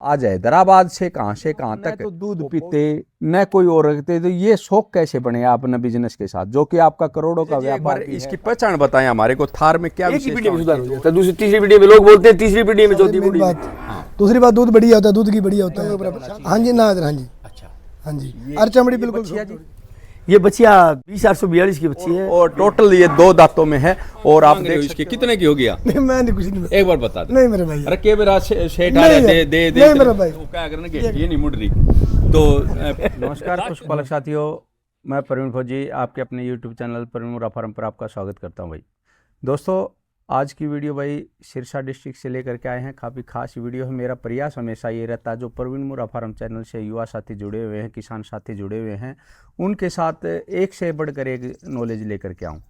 आज हैदराबाद से कहाँ तक तो दूध पीते न कोई और रखते, तो ये शौक कैसे बने अपने बिजनेस के साथ जो कि आपका करोड़ों का व्यापार भी इसकी पहचान बताएं हमारे को। थार में क्या एक ही पीढ़ी में सुधार हो जाता है, दूसरी तीसरी पीढ़ी में लोग बोलते हैं, तीसरी पीढ़ी में चौथी पीढ़ी में। दूसरी बात दूध बढ़िया होता है, दूध की बढ़िया होता है। हाँ जी ना, हाँ जी, अच्छा हाँ जी, और चमड़ी बिल्कुल। ये बच्चियां 20,842 की बच्ची है और टोटल ये 2 दांतों में है। और आप देख इसके कितने की हो गया? नहीं मैं नहीं, कुछ नहीं, एक बार बता दे। नहीं मेरे भाई, अरे के मेरा सेठ आ रहे दे दे दे नहीं मेरे भाई, वो क्या करना कि ये नहीं मुड़ रही। तो नमस्कार पशुपालक साथियों, मैं प्रवीण फौजी आपके अपने यूट्यूब चैनल प्रवीण मुर्रा फार्म पर आपका स्वागत करता हूं। भाई दोस्तों, आज की वीडियो भाई सिरसा डिस्ट्रिक्ट से लेकर के आए हैं। काफ़ी खास वीडियो है। मेरा प्रयास हमेशा ये रहता है जो प्रवीण मुर्रा फार्म चैनल से युवा साथी जुड़े हुए हैं, किसान साथी जुड़े हुए हैं, उनके साथ एक से बढ़कर एक नॉलेज लेकर के आऊँ।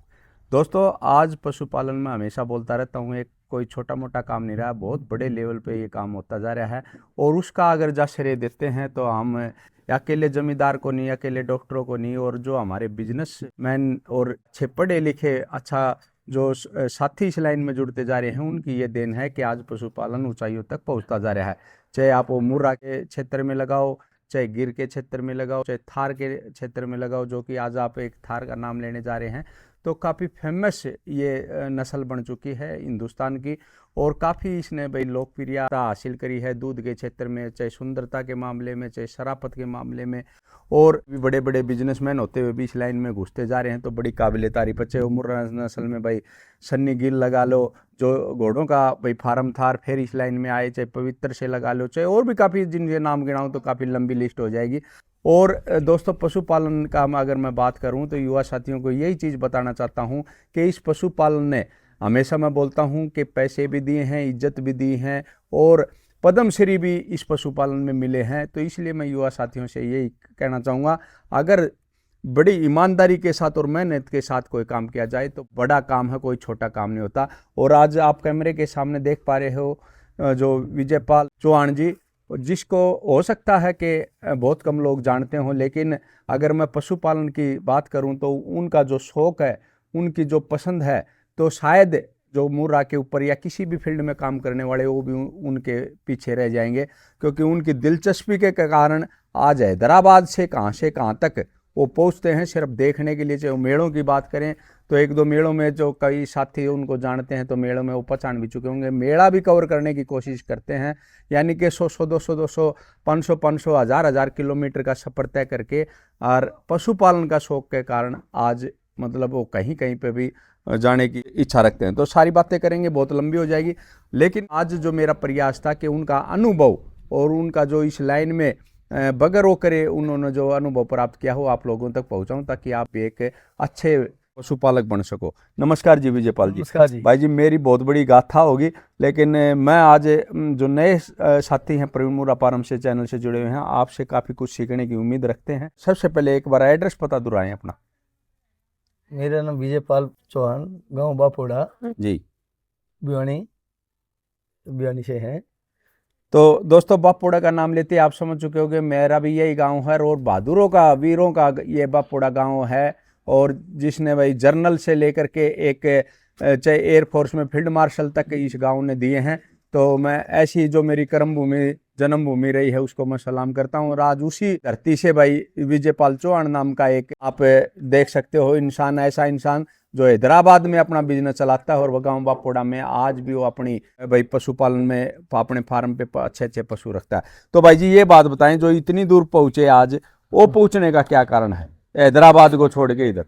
दोस्तों, आज पशुपालन में हमेशा बोलता रहता हूँ, एक कोई छोटा मोटा काम नहीं रहा, बहुत बड़े लेवल पे ये काम होता जा रहा है। और उसका अगर जा श्रेय देते हैं तो हम अकेले जमींदार को नहीं, अकेले डॉक्टरों को नहीं, और जो हमारे बिजनेसमैन और अच्छे पढ़े लिखे अच्छा जो साथी इस लाइन में जुड़ते जा रहे हैं, उनकी ये देन है कि आज पशुपालन ऊंचाइयों तक पहुंचता जा रहा है। चाहे आप वो मुर्रा के क्षेत्र में लगाओ, चाहे गिर के क्षेत्र में लगाओ, चाहे थार के क्षेत्र में लगाओ, जो कि आज आप एक थार का नाम लेने जा रहे हैं, तो काफ़ी फेमस ये नस्ल बन चुकी है हिंदुस्तान की। और काफ़ी इसने भाई लोकप्रियता हासिल करी है दूध के क्षेत्र में, चाहे सुंदरता के मामले में, चाहे शराफत के मामले में। और भी बड़े बड़े बिजनेसमैन होते हुए भी इस लाइन में घुसते जा रहे हैं, तो बड़ी काबिल तारीफ है। चाहे मुर्रा नस्ल में भाई सन्नी गिल लगा लो, जो घोड़ों का भाई फार्म थार फिर इस लाइन में आए, चाहे पवित्र से लगा लो, चाहे और भी काफ़ी जिनके नाम गिनाऊँ तो काफ़ी लंबी लिस्ट हो जाएगी। और दोस्तों, पशुपालन का अगर मैं बात करूं तो युवा साथियों को यही चीज़ बताना चाहता हूं कि इस पशुपालन ने हमेशा मैं बोलता हूं कि पैसे भी दिए हैं, इज्जत भी दी हैं, और पद्मश्री भी इस पशुपालन में मिले हैं। तो इसलिए मैं युवा साथियों से यही कहना चाहूँगा, अगर बड़ी ईमानदारी के साथ और मेहनत के साथ कोई काम किया जाए तो बड़ा काम है, कोई छोटा काम नहीं होता। और आज आप कैमरे के सामने देख पा रहे हो जो विजयपाल चौहान जी, जिसको हो सकता है कि बहुत कम लोग जानते हों, लेकिन अगर मैं पशुपालन की बात करूं तो उनका जो शौक़ है, उनकी जो पसंद है, तो शायद जो मुर्रा के ऊपर या किसी भी फील्ड में काम करने वाले वो भी उनके पीछे रह जाएंगे, क्योंकि उनकी दिलचस्पी के कारण आज हैदराबाद से कहाँ तक वो पहुँचते हैं सिर्फ देखने के लिए। चाहे वो मेलों की बात करें तो 1-2 मेलों में जो कई साथी उनको जानते हैं तो मेलों में वो पहचान भी चुके होंगे, मेला भी कवर करने की कोशिश करते हैं, यानी कि 100, 200, 500, 1000 किलोमीटर का सफ़र तय करके। और पशुपालन का शौक़ के कारण आज मतलब वो कहीं पे भी जाने की इच्छा रखते हैं। तो सारी बातें करेंगे, बहुत लंबी हो जाएगी, लेकिन आज जो मेरा प्रयास था कि उनका अनुभव और उनका जो इस लाइन में बगैर वो करे उन्होंने जो अनुभव प्राप्त किया हो आप लोगों तक पहुंचाऊं, ताकि आप एक अच्छे पशुपालक बन सको। नमस्कार जी विजयपाल जी। नमस्कार जी। भाई जी, मेरी बहुत बड़ी गाथा होगी, लेकिन मैं आज जो नए साथी हैं प्रवीण मुर्रा फार्म से चैनल से जुड़े हुए हैं, आपसे काफ़ी कुछ सीखने की उम्मीद रखते हैं। सबसे पहले एक बार एड्रेस पता दोहराएं अपना। मेरा नाम विजयपाल चौहान, गांव बापोड़ा जी, बियानी से है। तो दोस्तों, बापोड़ा का नाम लेते आप समझ चुके होंगे, मेरा भी यही गांव है और बहादुरों का, वीरों का ये बापोड़ा गांव है। और जिसने भाई जर्नल से लेकर के एक चाहे एयरफोर्स में फील्ड मार्शल तक इस गांव ने दिए हैं। तो मैं ऐसी जो मेरी कर्मभूमि जन्मभूमि रही है उसको मैं सलाम करता हूं। और आज उसी धरती से भाई विजयपाल चौहान नाम का एक आप देख सकते हो इंसान, ऐसा इंसान जो हैदराबाद में अपना बिजनेस चलाता है और वह गाँव बापोड़ा में आज भी वो अपनी भाई पशुपालन में अपने फार्म पे अच्छे पशु रखता है। तो भाई जी, ये बात बताएं, जो इतनी दूर पहुंचे आज, वो पहुंचने का क्या कारण है हैदराबाद को छोड़ के इधर?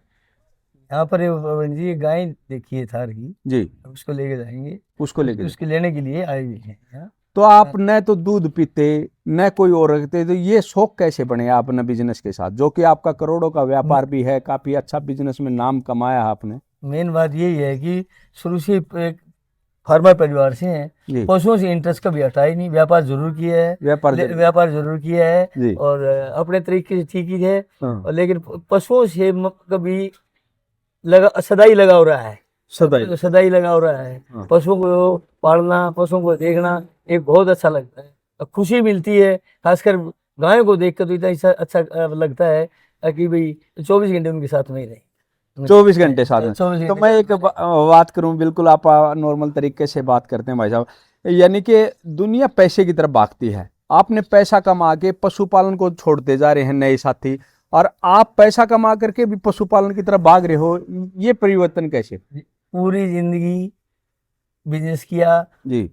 यहाँ पर जी गाय देखी है थार की जी, उसको लेके जाएंगे, उसको लेने के लिए आए हुए हैं। तो आप न तो दूध पीते न कोई और रखते, तो ये शौक कैसे बने आपने बिजनेस के साथ, जो कि आपका करोड़ों का व्यापार भी है, काफी अच्छा बिजनेस में नाम कमाया आपने? मेन बात यही है कि शुरू से एक फार्मर परिवार से हैं, पशुओं से इंटरेस्ट कभी हटा ही नहीं। व्यापार जरूर किया है, व्यापार जरूर किया है और अपने तरीके से ठीक ही है। और लेकिन पशुओं से कभी सदाई लगाव रहा है, सदाई लगाव रहा है। पशुओं को पालना, पशुओं को देखना एक बहुत अच्छा लगता है, खुशी मिलती है। खासकर गायों को देखकर तो इतना अच्छा लगता है कि भाई 24 घंटे उनके साथ में ही रहे। 24 घंटे साथ में। तो मैं एक बात करूं, बिल्कुल आप नॉर्मल तरीके से बात करते हैं भाई साहब, यानी कि दुनिया पैसे की तरफ भागती है आपने पैसा कमा के पशुपालन को छोड़ते जा रहे हैं नए साथी, और आप पैसा कमा करके भी पशुपालन की तरफ भाग रहे हो, ये परिवर्तन कैसे? पूरी जिंदगी बिजनेस किया जी,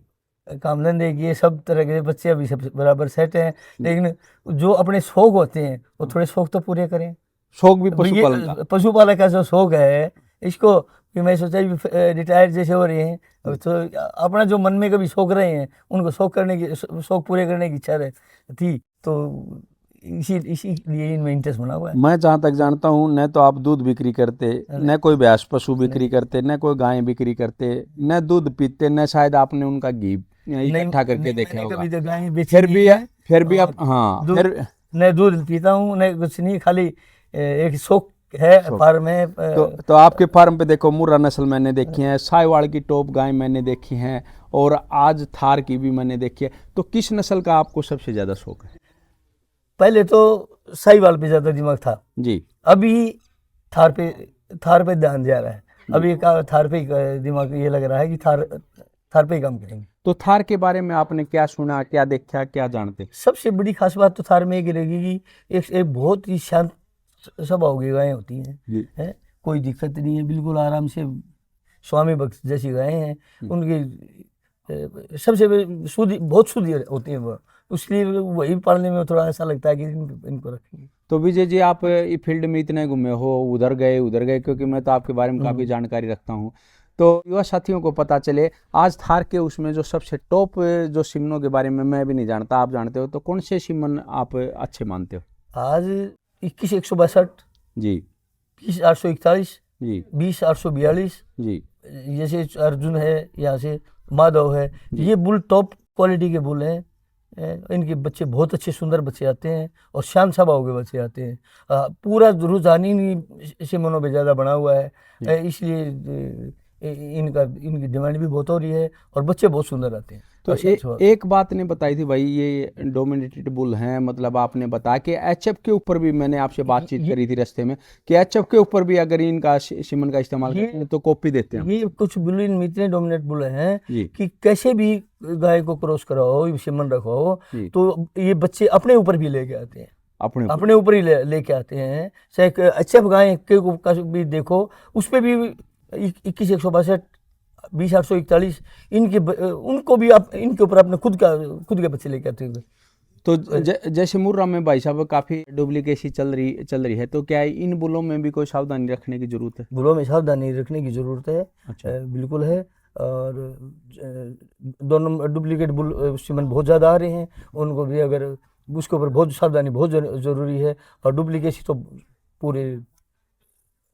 काम धंधे किए, सब तरह के बच्चे अभी सब बराबर सेट हैं, लेकिन जो अपने शौक होते हैं वो थोड़े शौक तो पूरे करें। शौक भी पशुपालन का, पशुपालन का जो शौक है इसको कि मैं सोचा रिटायर जैसे हो रहे हैं तो अपना जो मन में कभी शौक रहे हैं उनको शौक पूरे करने की इच्छा थी, तो इसीलिए इनमें इंटरेस्ट बना हुआ है। मैं जहाँ तक जानता हूँ, न तो आप दूध बिक्री करते, न कोई भैंस पशु बिक्री करते, न कोई गाय बिक्री करते, न दूध पीते, न शायद आपने उनका घी इकट्ठा करके देखा होगा। फिर भी आप, हाँ, न दूध पीता हूँ न कुछ नहीं, खाली एक शौक है फार्म में। तो आपके फार्म पे देखो मुर्रा नस्ल मैंने देखी है, साहिवाल की टॉप गाय मैंने देखी है, और आज थार की भी मैंने देखी है। तो किस नस्ल का आपको सबसे ज्यादा शौक है? पहले तो साहिवाल पे ज्यादा दिमाग था जी, अभी थार पे ध्यान जा रहा है। अभी थार पे दिमाग ये लग रहा है कि थार पे ही काम करेंगे। तो थार के बारे में आपने क्या सुना, क्या देखा, क्या जानते? सबसे बड़ी खास बात तो थार में ये रहेगी कि एक बहुत ही शांत स्वभाव की गायें होती हैं, कोई दिक्कत नहीं है, बिल्कुल आराम से स्वामी भक्त जैसी गायें हैं। उनकी सबसे बहुत शुद्ध होती है वो, इसलिए वही पालने में थोड़ा ऐसा लगता है कि इनको रखेंगे। तो विजय जी, आप फील्ड में इतने घूमे हो, उधर गए, क्योंकि मैं तो आपके बारे में काफ़ी जानकारी रखता हूँ, तो युवा साथियों को पता चले आज थार के उसमें जो सबसे टॉप जो सिमनों के बारे में मैं भी नहीं जानता, आप जानते हो, तो कौन से सिमन आप अच्छे मानते हो? आज 21,162 जी, 20,841 जी, 20,842 जी, जैसे अर्जुन है, यहाँ से माधव है, ये बुल टॉप क्वालिटी के बुल हैं। इनके बच्चे बहुत अच्छे सुंदर बच्चे आते हैं और शांत स्वभाव के बच्चे आते हैं। पूरा रुझानी सिमनों पे ज़्यादा बना हुआ है, इसलिए इनकी डिमांड भी बहुत हो रही है और बच्चे बहुत सुंदर आते हैं। तो एक बात ने बताई थी भाई, ये डोमिनेटेड बुल हैं, मतलब आपने बताया कि एचएफ के ऊपर भी, मैंने आपसे बातचीत करी थी रास्ते में, कि एचएफ के ऊपर भी अगर इनका सिमन का इस्तेमाल करते हैं तो कॉपी देते हैं। ये कुछ बुल इनमें इतने डोमिनेट बुल हैं कि कैसे भी गाय को क्रॉस कराओ, सिमन रखवाओ, तो ये बच्चे अपने ऊपर भी लेके आते हैं, अपने ऊपर ही लेके आते हैं। चाहे एचएफ गाय के भी देखो, उस पर भी 21,162 20,841 उनको भी आप इनके ऊपर अपने खुद के बच्चे लेके आते हुए। तो जैसे मुर्रा में भाई साहब काफ़ी डुप्लीकेसी चल रही है, तो क्या इन बुलों में भी कोई सावधानी रखने की जरूरत है? बुलों में सावधानी रखने की जरूरत है। अच्छा। बिल्कुल है। और दोनों डुप्लीकेट बुल सिमन बहुत ज़्यादा आ रहे हैं, उनको भी अगर उसके ऊपर बहुत सावधानी बहुत ज़रूरी है। और डुप्लीकेसी तो पूरे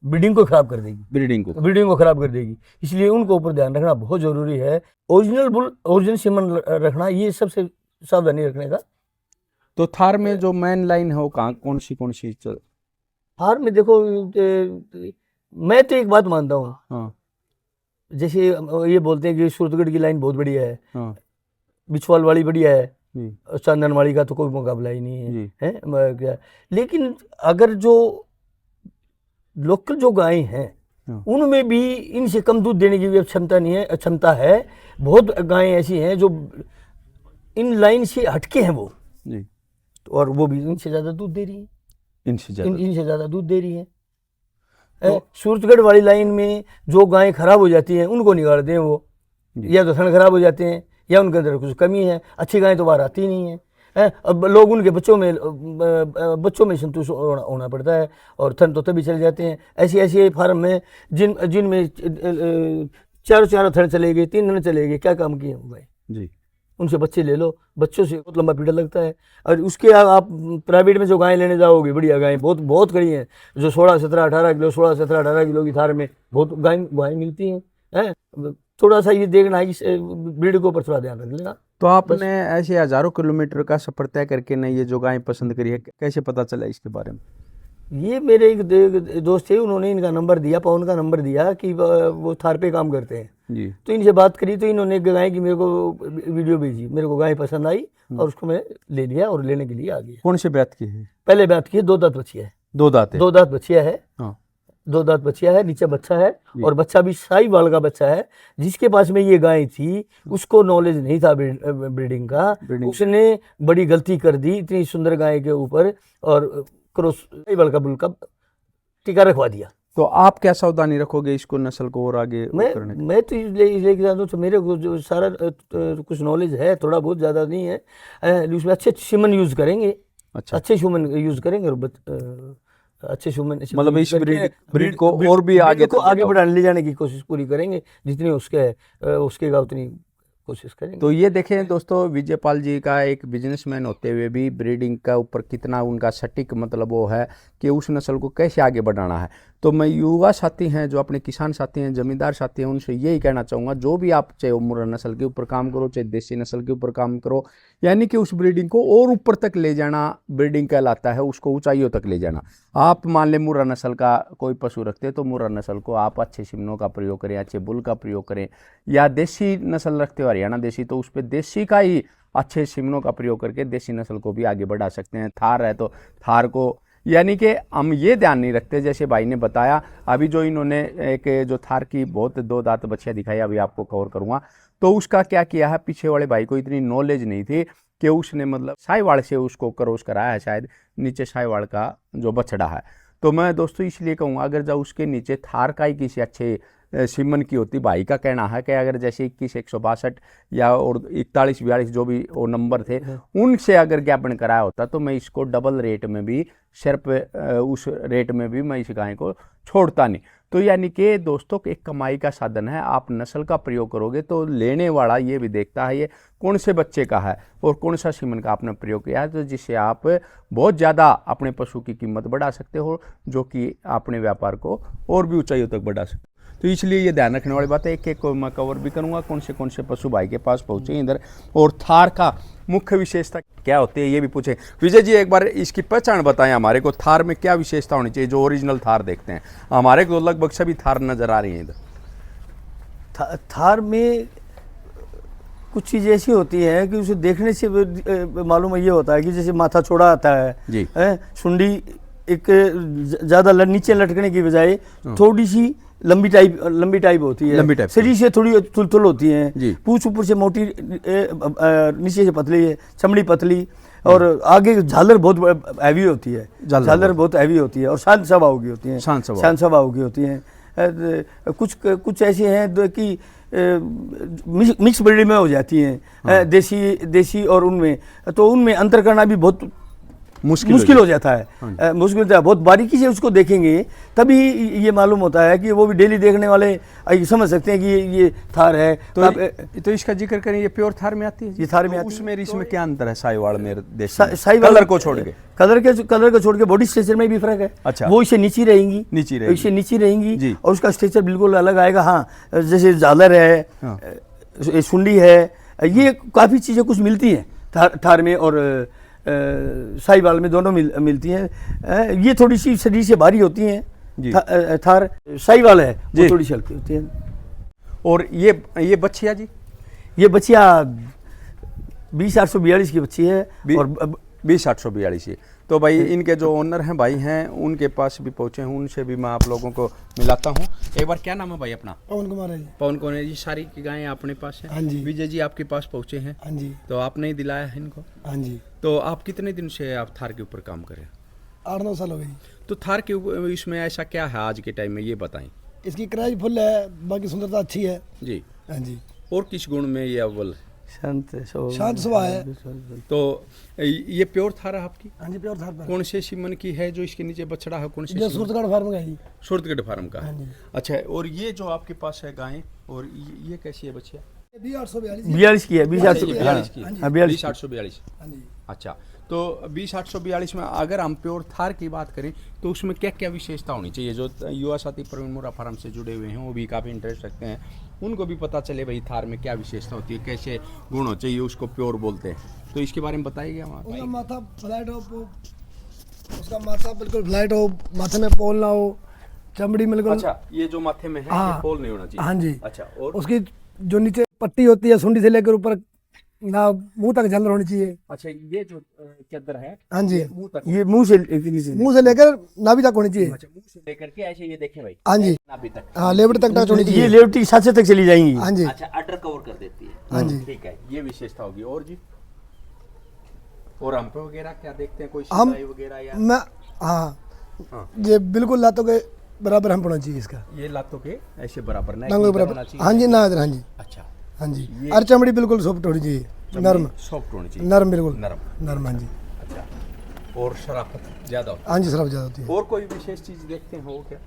ब्रीडिंग को खराब कर देगी, ब्रीडिंग को खराब कर देगी, इसलिए उनको ऊपर ध्यान रखना बहुत जरूरी है। ओरिजिनल बुल, ओरिजिनल सिमन रखना, ये सबसे सावधानी रखने का। तो थार में जो मेन लाइन है वो कौन सी चल? थार में देखो, मैं तो एक बात मानता हूँ, हाँ, जैसे ये बोलते हैं कि सूरतगढ़ की लाइन बहुत बढ़िया है, हाँ, बिछवाल वाली बढ़िया है, चंदनवाड़ी का तो कोई मुकाबला ही नहीं है, क्या। लेकिन अगर जो लोकल जो गाय हैं उनमें भी इनसे कम दूध देने की भी क्षमता नहीं है, क्षमता है। बहुत गायें ऐसी हैं जो इन लाइन से हटके हैं वो जी, और वो भी इनसे ज़्यादा दूध दे रही है, इनसे ज़्यादा दूध दे रही है। सूरतगढ़ वाली लाइन में जो गायें खराब हो जाती हैं उनको निकालते हैं वो, या तो थन खराब हो जाते हैं या उनके अंदर कुछ कमी है, अच्छी गायें तो बाहर आती नहीं है। अब लोग उनके बच्चों में संतुष्ट होना पड़ता है और थन तो तभी चले जाते हैं। ऐसी फार्म में जिनमें चारों थन चले गए, 3 थन चले गए, क्या काम किए हो भाई जी। उनसे बच्चे ले लो, बच्चों से बहुत लंबा पीरियड लगता है। और उसके आप प्राइवेट में जो गायें लेने जाओगे, बढ़िया गायें बहुत खड़ी हैं जो 16, 17, 18 किलो 16, 17, 18 किलो की थार में बहुत गायें मिलती हैं। थोड़ा सा ये देखना है कि ब्रीड के ऊपर थोड़ा ध्यान रख लेना। तो आपने ऐसे हजारों किलोमीटर का सफर तय करके ने ये जो गाय पसंद करी है, कैसे पता चला इसके बारे में? ये मेरे एक दोस्त थे, उन्होंने इनका नंबर दिया, पवन का नंबर दिया कि वो थार पे काम करते हैं जी। तो इनसे बात करी तो इन्होंने गाय की मेरे को वीडियो भेजी, मेरे को गाय पसंद आई और उसको मैं ले लिया और लेने के लिए आ गया। कौन सी बात की है? पहले बात की है, 2 दांत बच्चिया है। 2 दांत? 2 दांत बच्चिया है, हाँ। 2 दांत बच्चिया है, नीचे बच्चा है और बच्चा भी साहिवाल का बच्चा है। जिसके पास में ये गाय थी उसको नॉलेज नहीं था ब्रीडिंग का, उसने बड़ी गलती कर दी इतनी सुंदर गाय के ऊपर और क्रॉस साहिवाल का बुल का टीका रखवा दिया। तो आप क्या सावधानी रखोगे इसको नस्ल को और आगे करने मैं तो लेके जाता हूँ। तो मेरे को जो सारा कुछ नॉलेज है, थोड़ा बहुत, ज़्यादा नहीं है। उसमें अच्छे सीमन यूज़ करेंगे, अच्छा, अच्छे सीमन यूज़ करेंगे और अच्छे सीमन मतलब इस ब्रीड को और भी आगे बढ़ाने ले जाने की कोशिश पूरी करेंगे, जितनी उसके उतनी कोशिश करेंगे। तो ये देखें दोस्तों, विजयपाल जी का एक बिजनेसमैन होते हुए भी ब्रीडिंग का ऊपर कितना उनका सटीक मतलब वो है कि उस नस्ल को कैसे आगे बढ़ाना है। तो मैं युवा साथी हैं, जो अपने किसान साथी हैं, जमींदार साथी हैं, उनसे यही कहना चाहूँगा, जो भी आप चाहे मुर्रा नस्ल के ऊपर काम करो, चाहे देसी नस्ल के ऊपर काम करो, यानी कि उस ब्रीडिंग को और ऊपर तक ले जाना ब्रीडिंग कहलाता है, उसको ऊंचाइयों तक ले जाना। आप मान लें मुर्रा नस्ल का कोई पशु रखते हैं तो मुर्रा नस्ल को आप अच्छे सिमनों का प्रयोग करें, अच्छे बुल का प्रयोग करें, या देसी नस्ल रखते हो हरियाणा देसी, तो उस पर देसी का ही अच्छे सिमनों का प्रयोग करके देसी नस्ल को भी आगे बढ़ा सकते हैं। थार है तो थार को, यानी कि हम ये ध्यान नहीं रखते, जैसे भाई ने बताया अभी जो इन्होंने एक जो थार की बहुत 2 दांत बच्चियाँ दिखाई, अभी आपको कवर करूँगा, तो उसका क्या किया है, पीछे वाले भाई को इतनी नॉलेज नहीं थी कि उसने मतलब साहिवाल से उसको क्रॉस कराया है, शायद नीचे साहिवाल का जो बछड़ा है। तो मैं दोस्तों इसलिए कहूँगा, अगर जब उसके नीचे थार का ही किसी अच्छे सिमन की होती, भाई का कहना है कि अगर जैसे 21 162 या और 41 42 जो भी वो नंबर थे, उनसे अगर ज्ञापन कराया होता तो मैं इसको डबल रेट में भी, सिर्फ उस रेट में भी मैं इस गाय को छोड़ता नहीं। तो यानी कि दोस्तों एक कमाई का साधन है, आप नस्ल का प्रयोग करोगे तो लेने वाला ये भी देखता है ये कौन से बच्चे का है और कौन सा सीमन का आपने प्रयोग किया है, तो जिससे आप बहुत ज़्यादा अपने पशु की कीमत बढ़ा सकते हो, जो कि अपने व्यापार को और भी ऊंचाइयों तक बढ़ा सकते हो। तो इसलिए ये ध्यान रखने वाली बात है, एक एक को मैं कवर भी करूँगा कौन से पशु भाई के पास पहुँचे इधर, और थार का मुख्य विशेषता क्या होती है ये भी पूछे। विजय जी एक बार इसकी पहचान बताएं हमारे को, थार में क्या विशेषता होनी चाहिए जो ओरिजिनल थार देखते हैं, हमारे को लगभग सभी थार नजर आ रही हैं इधर। थार में कुछ चीज़ ऐसी होती है कि उसे देखने से मालूम ये होता है कि जैसे माथा छोड़ा आता है जी, सुंडी एक ज़्यादा नीचे लटकने की बजाय थोड़ी सी लंबी टाइप होती है, शरीर से थोड़ी थुलथुल होती है, पूंछ ऊपर से मोटी, नीचे से पतली है, चमड़ी पतली, और आगे झालर बहुत हैवी होती है, झालर बहुत हैवी होती है और शांत स्वभाव की होती है, शांत स्वभाव की होती है। कुछ ऐसे हैं कि मिक्स ब्रीड में हो जाती हैं, देसी और उनमें, तो उनमें अंतर करना भी बहुत मुश्किल हो जाता है, मुश्किल होता है। बहुत बारीकी से उसको देखेंगे तभी ये मालूम होता है कि वो भी डेली देखने वाले समझ सकते हैं कि ये थार है। तो इसका जिक्र करें, ये प्योर थार में आती है, ये थार में आती है। उसमें इसमें क्या अंतर है साहिवाल में देसी? साहिवाल कलर को छोड़ के, कलर को छोड़ के बॉडी स्ट्रक्चर में भी फर्क है। अच्छा, वो इससे नीची रहेंगी और उसका स्ट्रक्चर बिल्कुल अलग आएगा। हाँ, जैसे झालर है, सुंडी है, ये काफ़ी चीज़ें कुछ मिलती हैं थार में और साहिवाल में, दोनों मिलती हैं। ये थोड़ी सी शरीर से भारी होती हैं, थार साहिवाल है वो थोड़ी सी हल्की होती है। और ये बच्चिया जी, ये बच्चिया 20 की बच्ची है और 20 तो भाई इनके जो ओनर हैं भाई हैं उनके पास भी पहुंचे हैं, उनसे भी मैं आप लोगों को मिलाता हूं। एक बार क्या नाम है भाई अपना? पवन कुमार है जी। पवन कुमार जी, सारी की गायें अपने पास हैं? हाँ जी। विजय जी आपके पास पहुंचे हैं? हाँ जी। तो आपने ही दिलाया है इनको? हाँ जी। तो आप कितने दिन से आप थार के ऊपर काम करें? 8-9 साल हो गए। तो थार के ऊपर इसमें ऐसा क्या है आज के टाइम में, ये बताएं। इसकी क्राइज फुल है, बाकी सुंदरता अच्छी है जी। हाँ जी। और किस गुण में ये अव्वल? शांत स्वभाव है। तो ये प्योर थार है आपकी? हाँ जी, प्योर थार पर। कौन से सीमन की है जो इसके नीचे बछड़ा है? कौन से? जो सूरतगढ़ फार्म का है। सूरतगढ़ फार्म का है। हाँ जी। अच्छा, और ये जो आपके पास है गायें, और ये कैसी है बच्चिया? 20 की है, 20,842। अच्छा, तो 20,842 में अगर हम प्योर थार की बात करें तो उसमें क्या क्या विशेषता होनी चाहिए? जो युवा साथी प्रवीण मुर्रा फार्म से जुड़े हुए हैं वो भी काफ़ी इंटरेस्ट रखते हैं, उनको भी पता चले भाई थार में क्या विशेषता होती है, कैसे गुण हो चाहिए, उसको प्योर बोलते हैं, तो इसके बारे में बताइए। उसका माथा फ्लैट हो, उसका माथा बिल्कुल फ्लैट हो, माथे में पोल ना हो, चमड़ी बिल्कुल। अच्छा, ये जो माथे में है ये पोल नहीं होना चाहिए? हाँ जी। अच्छा, और उसकी जो नीचे पट्टी होती है सुंडी से लेकर ऊपर ना मुंह तक जल होनी चाहिए। अच्छा, ये जो चद्दर है हाँ जी, मुंह तक, ये मुंह से लेकर नाभि तक होनी चाहिए। अच्छा, मुंह से लेकर के ऐसे ये देखें भाई, हाँ जी, नाभि तक। हाँ लेवट तक टच होनी ये चाहिए। लेवटी के साथ तक चली जाएंगी। हाँ जी, अच्छा, अटर कवर कर देती है। हाँ जी। ठीक है, ये विशेषता होगी। और जी, और हम पे वगैरह क्या देखते हैं, कोई हम सिलाई वगैरह या? मैं हाँ, हाँ, ये बिल्कुल लातों के बराबर हम होना चाहिए इसका, ये लातों के ऐसे बराबर ना, टांगों के बराबर। हाँ जी, ना इधर। हाँ जी, अच्छा, हाँ जी, ये- और चमड़ी बिल्कुल सॉफ्ट होनी चाहिए, नरम, सॉफ्ट होनी चाहिए, नरम बिल्कुल नरम। नरम। हाँ जी, अच्छा, और शराफत ज्यादा होती हाँ जी, शराब ज़्यादा होती है। है। और कोई विशेष चीज देखते हैं वो क्या?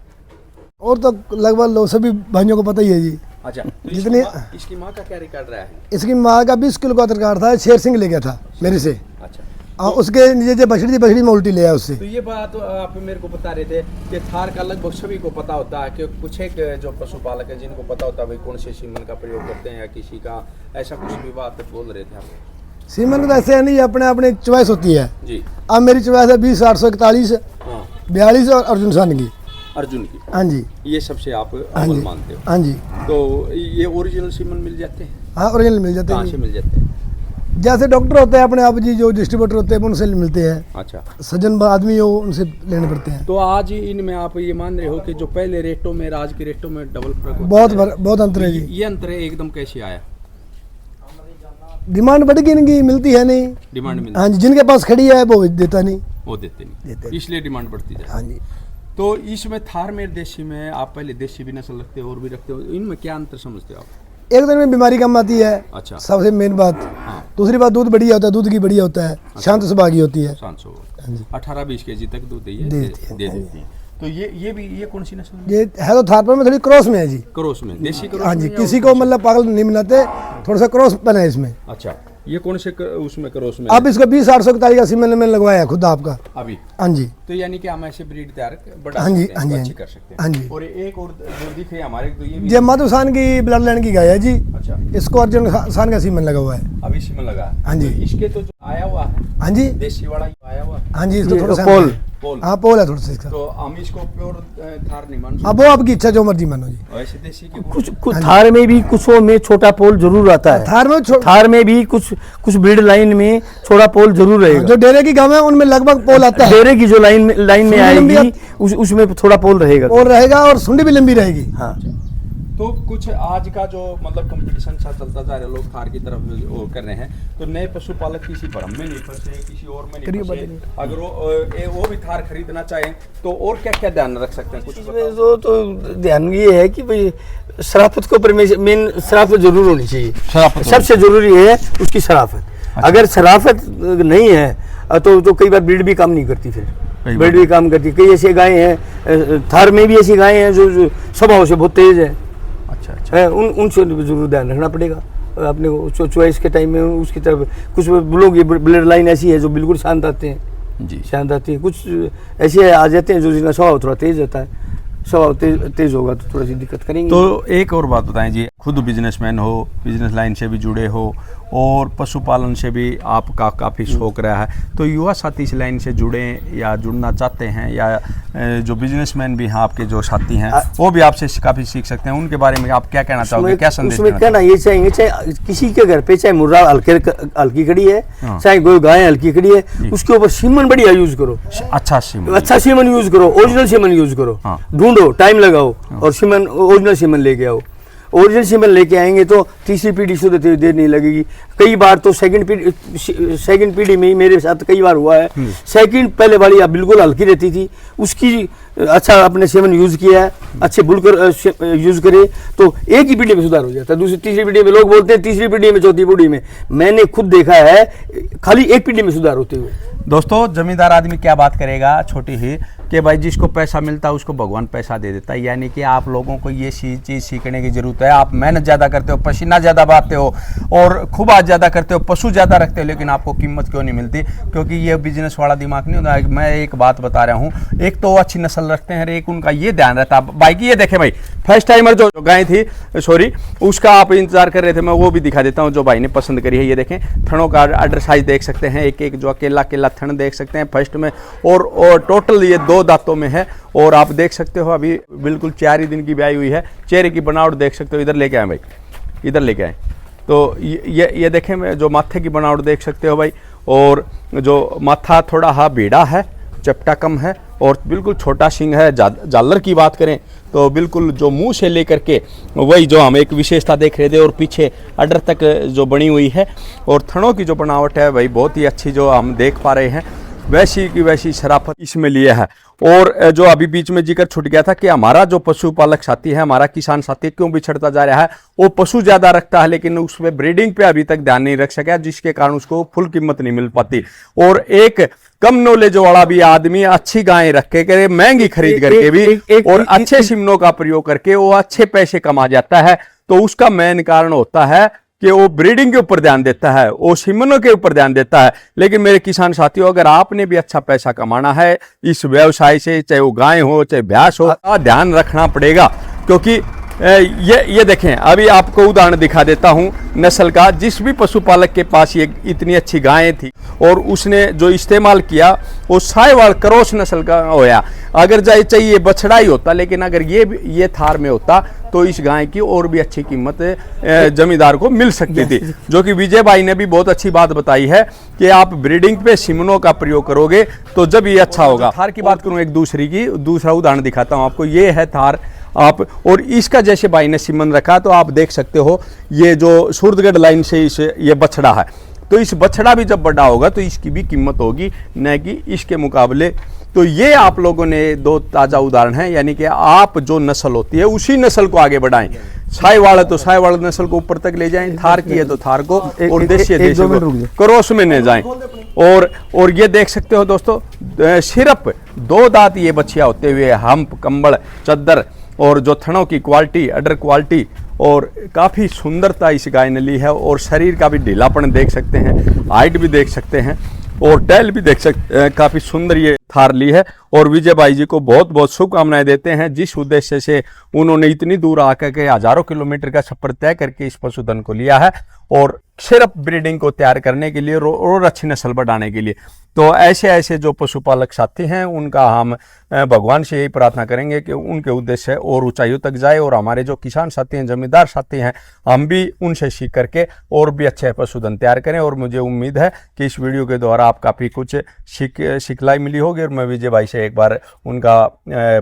और तो लगभग लोग सभी भाइयों को पता ही है जी। अच्छा, तो जितने- इसकी माँ का क्या रिकॉर्ड रहा है? इसकी माँ का 20 किलो का रिकॉर्ड था, शेर सिंह ले गया था मेरे से। अच्छा, हाँ, उसके नीचे बछड़ी थी, बछड़ी में उल्टी ले आया उससे। तो ये बात आप मेरे को बता रहे थे कि थार का लगभग सभी को पता होता है, कि कुछ एक जो पशुपालक है जिनको पता होता है भाई कौन से सीमन का प्रयोग करते हैं, या किसी का ऐसा कुछ भी बात बोल रहे थे आप? सीमन तो ऐसे है नहीं, अपने अपने चॉइस होती है। जी, अब मेरी चॉइस है 20-841, हाँ, 42 और अर्जुन सान की। अर्जुन की, हाँ जी, ये सबसे आप हाँ अव्वल जी, मानते हो? हाँ जी, तो ये ओरिजिनल सीमन मिल जाते हैं? हाँ ओरिजिनल मिल जाते कहाँ से हैं। मिल जाते हैं? जैसे डॉक्टर होते हैं अपने आप जी, जो डिस्ट्रीब्यूटर होते हैं उनसे मिलते हैं, अच्छा, सज्जन आदमी हो उनसे लेने पड़ते हैं। तो आज इनमें आप ये मान रहे हो कि जो पहले रेटों में, आज के रेटों में डबल फर्क होता बहुत अंतर है जी। ये अंतर है एकदम कैसे आया? डिमांड बढ़ गई, इनकी मिलती है नहीं। डिमांड मिल, हाँ जी, जिनके पास खड़ी है वो देता नहीं। वो देते नहीं, देते। इसलिए डिमांड बढ़ती जाए। हाँ जी, तो इसमें थार में देसी में आप पहले देसी भी नस्ल रखते हो और भी रखते हो, इनमें क्या अंतर समझते हो आप? एक दिन में बीमारी कम आती है, अच्छा, सबसे मेन बात। हाँ, दूसरी बात, दूध बढ़िया होता है, दूध की बढ़िया होता है, शांत स्वभाव की होती है। 500 हाँ जी, 18-20 केजी तक दूध दे दे देती है। देती है। तो ये भी, ये कौन सी नस्ल है? ये है तो थारपार में थोड़ी क्रॉस में है जी। क्रॉस में, देसी क्रॉस हाँ में जी, या किसी और को कौन मतलब पागल नहीं बनाते, थोड़ा सा क्रॉस बना है इसमें। सा? अच्छा, ये कौन से उसमें क्रॉस में अब इसको 20-841 का सीमन में लगवाया है खुद आपका। अभी? हाँ जी, तो यानी कि हम ऐसे ब्रीड तैयार बढ़ा हाँ जी, सकते हैं, हाँ जी, अच्छी हाँ कर जी, सकते हाँ हैं। जी। और एक और जो दिखे हमारे, तो ये भी, ये माधुसान की ब्लड लाइन की गाय है जी, अच्छा, इसको अर्जुन खान का सीमन लगा हुआ है। अभी इसी में लगा है। हाँ जी। तो इसके तो जो आया हुआ है हाँ जी, देसी वाला ही आया हुआ है, हाँ जी, इसको थोड़ा सा पोल। पोल। हाँ पोल है थोड़ा सा इसका। तो हम इसको प्योर थार नहीं मान अब वो आपकी इच्छा, जो मर्जी मानो जी। सकते, ऐसे देसी के कुछ थार में भी कुछों में छोटा पोल जरूर आता है। थार में थार में भी कुछ ब्रीड लाइन में छोटा पोल जरूर रहेगा। जो डेरे की गाँव है उनमें लगभग पोल आता है, डेरे की जो लाइन में सुंडी लंबी आएगी उसमें थोड़ा पोल रहेगा। पोल रहेगा और सुंडी भी लंबी रहेगी। हाँ, तो कुछ आज का जो मतलब कंपटीशन सा चलता जा रहा है, लोग थार की तरफ वो कर रहे हैं, तो नए पशुपालक किसी भ्रम में नहीं फंसे, किसी और में नहीं फंसे। अगर वो भी थार खरीदना चाहें तो और क्या क्या ध्यान रख सकते हैं, कुछ बताओ। तो ध्यान ये है कि भाई शराफत को मेन शराफत जरूर होनी चाहिए। शराफत सबसे जरूरी है उसकी शराफत। अगर शराफत नहीं है तो कई बार ब्रीड भी काम नहीं करती, फिर ब्रीड भी काम करती। कई ऐसे गायें हैं, थार में भी ऐसी गायें हैं जो स्वभाव से बहुत तेज है। अच्छा, अच्छा, है उनसे जरूर ध्यान रखना पड़ेगा अपने को चॉइस के टाइम में उसकी तरफ। कुछ लोग ये ब्लड लाइन ऐसी है जो बिल्कुल शांत आते हैं जी, शांत आती है। कुछ ऐसे आ जाते हैं जो जिनका स्वभाव थोड़ा तेज रहता है, स्वभाव तेज होगा तो थोड़ी सी दिक्कत करेंगे। तो एक और बात बताएं जी, खुद बिजनेसमैन हो, बिजनेस लाइन से भी जुड़े हो और पशुपालन से भी आपका काफ़ी शौक रहा है, तो युवा साथी इस लाइन से जुड़े या जुड़ना चाहते हैं, या जो बिजनेसमैन भी हैं आपके जो साथी हैं वो भी आपसे काफ़ी सीख सकते हैं, उनके बारे में आप क्या कहना चाहोगे, क्या संदेश उसमें कहना ये चाहेंगे, चाहे किसी के घर पे चाहे मुर्रा हल्की खड़ी है, चाहे कोई गाय हल्की खड़ी है, उसके ऊपर सीमन बढ़िया यूज करो, अच्छा सीमन यूज करो, ओरिजिनल सीमन यूज करो, ढूंढो, टाइम लगाओ और सीमन ओरिजिनल सीमन लेके आओ। ओरिजिनल सीमन लेके आएंगे तो तीसरी पीढ़ी शुद्ध होते हुए देर नहीं लगेगी। कई बार तो सेकंड पीढ़ी में ही मेरे साथ कई बार हुआ है, सेकंड पहले वाली अब बिल्कुल हल्की रहती थी, उसकी अच्छा आपने सीमन यूज किया है, अच्छे बुलकर यूज करे तो एक ही पीढ़ी में सुधार हो जाता है। दूसरी तीसरी पीढ़ी में लोग बोलते हैं तीसरी पीढ़ी में चौथी पीढ़ी में, मैंने खुद देखा है खाली एक पीढ़ी में सुधार होते हुए। दोस्तों, जमींदार आदमी क्या बात करेगा छोटी ही कि भाई जिसको पैसा मिलता है उसको भगवान पैसा दे देता है, यानी कि आप लोगों को ये चीज़ सीखने की जरूरत है। आप मेहनत ज़्यादा करते हो, पसीना ज़्यादा बहाते हो और खुबात ज़्यादा करते हो, पशु ज़्यादा रखते हो, लेकिन आपको कीमत क्यों नहीं मिलती? क्योंकि ये बिजनेस वाला दिमाग नहीं होता। मैं एक बात बता रहा हूँ, एक तो अच्छी नस्ल रखते हैं, एक उनका ये ध्यान रहता है। भाई की ये देखे भाई, फर्स्ट टाइमर जो गाय थी, सॉरी, उसका आप इंतजार कर रहे थे, मैं वो भी दिखा देता हूँ जो भाई ने पसंद करी है। ये देखें, थनों का अडर साइज देख सकते हैं, एक एक जो अकेला थन देख सकते हैं फर्स्ट में, और टोटल ये 2 दांतों में है। और आप देख सकते हो अभी बिल्कुल 4 ही दिन की ब्याई हुई है। चेहरे की बनावट देख सकते हो। इधर लेके आए भाई, इधर लेके आए, तो ये देखें, जो माथे की बनावट देख सकते हो भाई, और जो माथा थोड़ा हा बेड़ा है, चपटा कम है, और बिल्कुल छोटा सिंग है। जालर की बात करें तो बिल्कुल जो मुंह से लेकर के वही जो हम एक विशेषता देख रहे थे, और पीछे अडर तक जो बनी हुई है, और थनों की जो बनावट है भाई बहुत ही अच्छी जो हम देख पा रहे हैं, वैसी की वैसी शराफत इसमें लिया है। और जो अभी बीच में जिक्र छूट गया था कि हमारा जो पशुपालक साथी है, हमारा किसान साथी क्यों बिछड़ता जा रहा है, वो पशु ज्यादा रखता है लेकिन उसमें ब्रीडिंग पे अभी तक ध्यान नहीं रख सका, जिसके कारण उसको फुल कीमत नहीं मिल पाती। और एक कम नॉलेज वाला भी आदमी अच्छी गायें रख के महंगी खरीद करके भी और अच्छे सिमनों का प्रयोग करके वो अच्छे पैसे कमा जाता है। तो उसका मेन कारण होता है कि वो ब्रीडिंग के ऊपर ध्यान देता है, वो सिमनों के ऊपर ध्यान देता है। लेकिन मेरे किसान साथियों, अगर आपने भी अच्छा पैसा कमाना है इस व्यवसाय से, चाहे वो गाय हो चाहे भैंस हो, ध्यान रखना पड़ेगा। क्योंकि ये देखें, अभी आपको उदाहरण दिखा देता हूं नस्ल का। जिस भी पशुपालक के पास ये इतनी अच्छी गायें थी और उसने जो इस्तेमाल किया वो साहिवाल क्रॉस नस्ल का होया। अगर चाहिए बछड़ा ही होता, लेकिन अगर ये थार में होता तो इस गाय की और भी अच्छी कीमत जमींदार को मिल सकती थी। जो कि विजय भाई ने भी बहुत अच्छी बात बताई है कि आप ब्रीडिंग पे सिमनों का प्रयोग करोगे तो जब ये अच्छा होगा। थार की बात करूं एक दूसरा उदाहरण दिखाता हूं आपको। ये है थार आप, और इसका जैसे भाई ने सिमन रखा तो आप देख सकते हो ये जो सूरतगढ़ लाइन से ये बछड़ा है, तो इस बछड़ा भी जब बड़ा होगा तो इसकी भी कीमत होगी, न कि इसके मुकाबले। तो ये आप लोगों ने दो ताज़ा उदाहरण हैं, यानी कि आप जो नस्ल होती है उसी नस्ल को आगे बढ़ाएं। साहिवाल है तो साहिवाल नस्ल को ऊपर तक ले जाएं, थार की है तो थार को, और देशी क्रॉस में न जाएं। और ये देख सकते हो दोस्तों, सिर्फ 2 दांत ये बछिया होते हुए हम्प, कंबल, चद्दर, और जो थनों की क्वालिटी, अडर क्वालिटी, और काफ़ी सुंदरता इस गाय ने ली है। और शरीर का भी ढीलापन देख सकते हैं, हाइट भी देख सकते हैं, और टैल भी देख सकते हैं। काफ़ी सुंदर ये थार ली है। और विजय भाई जी को बहुत बहुत शुभकामनाएं देते हैं, जिस उद्देश्य से उन्होंने इतनी दूर आकर के हजारों किलोमीटर का सफर तय करके इस पशुधन को लिया है, और सिर्फ ब्रीडिंग को तैयार करने के लिए और अच्छी नस्ल बढ़ाने के लिए। तो ऐसे जो पशुपालक साथी हैं उनका हम भगवान से यही प्रार्थना करेंगे कि उनके उद्देश्य और ऊंचाइयों तक जाए, और हमारे जो किसान साथी हैं, जमींदार साथी हैं, हम भी उनसे सीख करके और भी अच्छे पशुधन तैयार करें। और मुझे उम्मीद है कि इस वीडियो के द्वारा आप काफ़ी कुछ सिखलाई मिली होगी। और मैं विजय भाई से एक बार उनका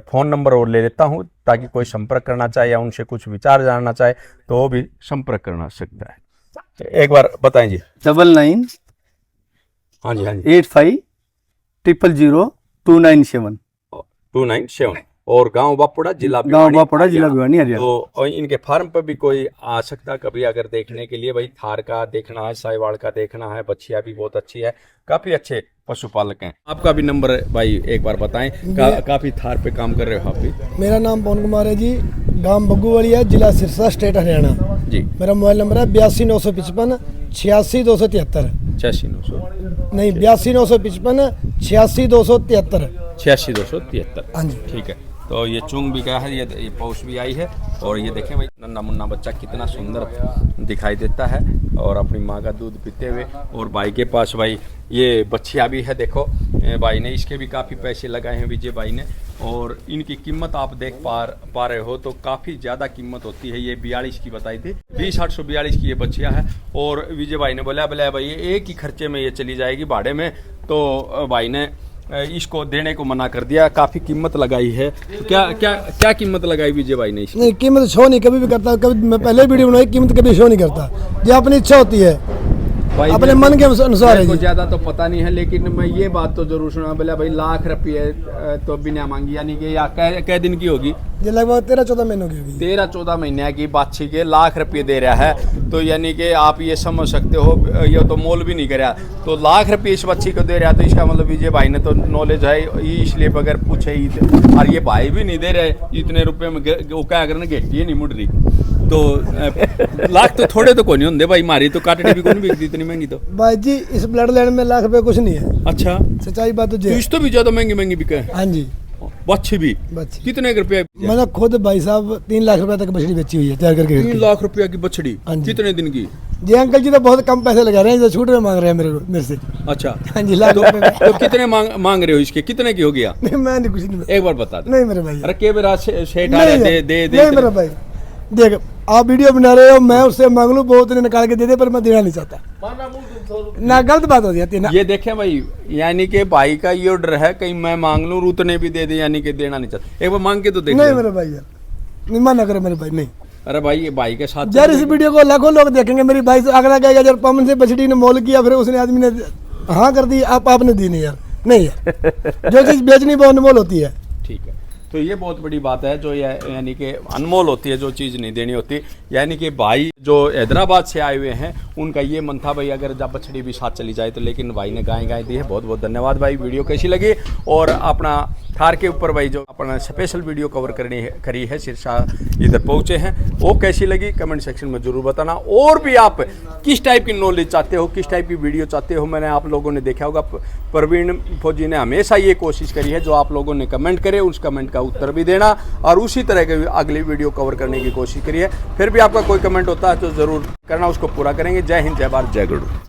फ़ोन नंबर और ले लेता हूँ, ताकि कोई संपर्क करना चाहे या उनसे कुछ विचार जानना चाहे तो वो भी संपर्क करना सकता है। एक बार बताएं जी। 99 हाँ जी 85 000 297 297, और गांव बापुड़ा जिला भिवानी हरियाणा। तो और इनके फार्म पर भी कोई आ सकता कभी अगर देखने के लिए, भाई थार का देखना है, साहिवाल का देखना है, बछिया भी बहुत अच्छी है, काफी अच्छे पशुपालक हैं। आपका भी नंबर भाई एक बार बताएं। काफी थार पे काम कर रहे हो आप भी। मेरा नाम पवन कुमार है जी, गांव बग्गूवालिया, जिला सिरसा, स्टेट हरियाणा जी। मेरा मोबाइल नंबर है 82 955 86 273। 86 नहीं 82 955 86 273। 86 273। हाँ जी ठीक है। तो ये चुंग भी गया है, ये पौष भी आई है, और ये देखें भाई नन्ना मुन्ना बच्चा कितना सुंदर दिखाई देता है, और अपनी माँ का दूध पीते हुए। और भाई के पास भाई ये बच्चिया भी है, देखो भाई ने इसके भी काफ़ी पैसे लगाए हैं विजय भाई ने, और इनकी कीमत आप देख पा रहे हो तो काफ़ी ज़्यादा कीमत होती है। ये 42 की बताई थी, 20,842 की ये बच्चिया है। और विजय भाई ने बोला भाई एक ही खर्चे में ये चली जाएगी भाड़े में, तो भाई ने इसको देने को मना कर दिया। काफी कीमत लगाई है, तो क्या कीमत लगाई विजय भाई ने इसकी? नहीं, कीमत शो नहीं कभी भी करता, कभी मैं पहले वीडियो बनाई, कीमत कभी शो नहीं करता। ये अपनी इच्छा होती है, अपने मन के अनुसार है। ज्यादा तो पता नहीं है, लेकिन मैं ये बात तो जरूर सुना, बोला भाई लाख रुपये तो बिना मांगी, यानी कि या कै दिन की होगी? ये लगभग 13-14 महीनों की होगी। 13-14 महीने की बाछी के लाख रुपये दे रहा है, तो यानी कि आप ये समझ सकते हो, ये तो मोल भी नहीं कराया, तो लाख रुपये इस बच्ची को दे रहा है। तो इसका मतलब विजय भाई ने तो नॉलेज है, इसलिए बगैर पूछे ही, और ये भाई भी नहीं दे रहे इतने रुपये में, वो क्या करना घेटी नहीं मुड़ रही। तो लाख तो थोड़े तो कोई नहीं होंगे भाई, मारी तो काटने भी कौन बिकती इतनी महंगी? तो भाई जी इस ब्लड लाइन में लाख रुपए कुछ नहीं है। अच्छा, सच्चाई बात तो इस तो भी ज्यादा महंगी बिके। हाँ जी, बच्ची भी कितने रुपए? मैंने खुद भाई साहब 3 लाख रुपए तक बछड़ी बेची हुई है तैयार करके। 3 लाख रुपया की बछड़ी कितने दिन की? जी अंकल जी तो बहुत कम पैसे लगा रहे हैं, छूट में मांग रहे हैं मेरे से। अच्छा हाँ जी, लाख रुपए। तो कितने मांग रहे हो इसके? कितने की हो गया? नहीं मैं नहीं, कुछ नहीं, एक बार बता दो। नहीं मेरे भाई, अरे के बेरा सेठ आ रहे दे नहीं मेरे भाई, देख आप वीडियो बना रहे हो, मैं उससे मांग लूँ बहुत ने निकाल के दे दे, पर मैं देना नहीं चाहता ना, गलत बात हो जाती है ना। ये देखें भाई, यानी कि भाई का ये ऑर्डर है, कहीं मैं मांग लूं रूत ने भी दे दे, यानी कि देना नहीं चाहता। एक बार मांग के तो देख नहीं ले। मेरे भाई यार, नहीं माना करे मेरे भाई, नहीं अरे भाई ये भाई के साथ यार, इस वीडियो को लाखों लोग देखेंगे, मेरी भाई से अगला कहेगा यार पवन से बछड़ी ने मोल किया, फिर उसने आदमी ने हाँ कर दी, आपने दी नहीं यार, नहीं यार जो चीज़ बेचनी वो अनमोल होती है। ठीक है, तो ये बहुत बड़ी बात है, जो यानी कि अनमोल होती है, जो चीज़ नहीं देनी होती। यानी कि भाई जो हैदराबाद से आए हुए हैं, उनका ये मन था भाई अगर जब बछड़ी भी साथ चली जाए तो, लेकिन भाई ने गाय दी है। बहुत बहुत धन्यवाद भाई। वीडियो कैसी लगी, और अपना थार के ऊपर भाई जो अपना स्पेशल वीडियो कवर करी है, सिरसा इधर पहुंचे हैं, वो कैसी लगी कमेंट सेक्शन में जरूर बताना। और भी आप किस टाइप की नॉलेज चाहते हो, किस टाइप की वीडियो चाहते हो, मैंने आप लोगों ने देखा होगा प्रवीण फौजी ने हमेशा ये कोशिश करी है, जो आप लोगों ने कमेंट करे उस कमेंट का उत्तर भी देना, और उसी तरह के अगली वीडियो कवर करने की कोशिश करी है। फिर भी आपका कोई कमेंट होता है तो ज़रूर करना, उसको पूरा करेंगे। जय हिंद, जय भारत, जय गुरु।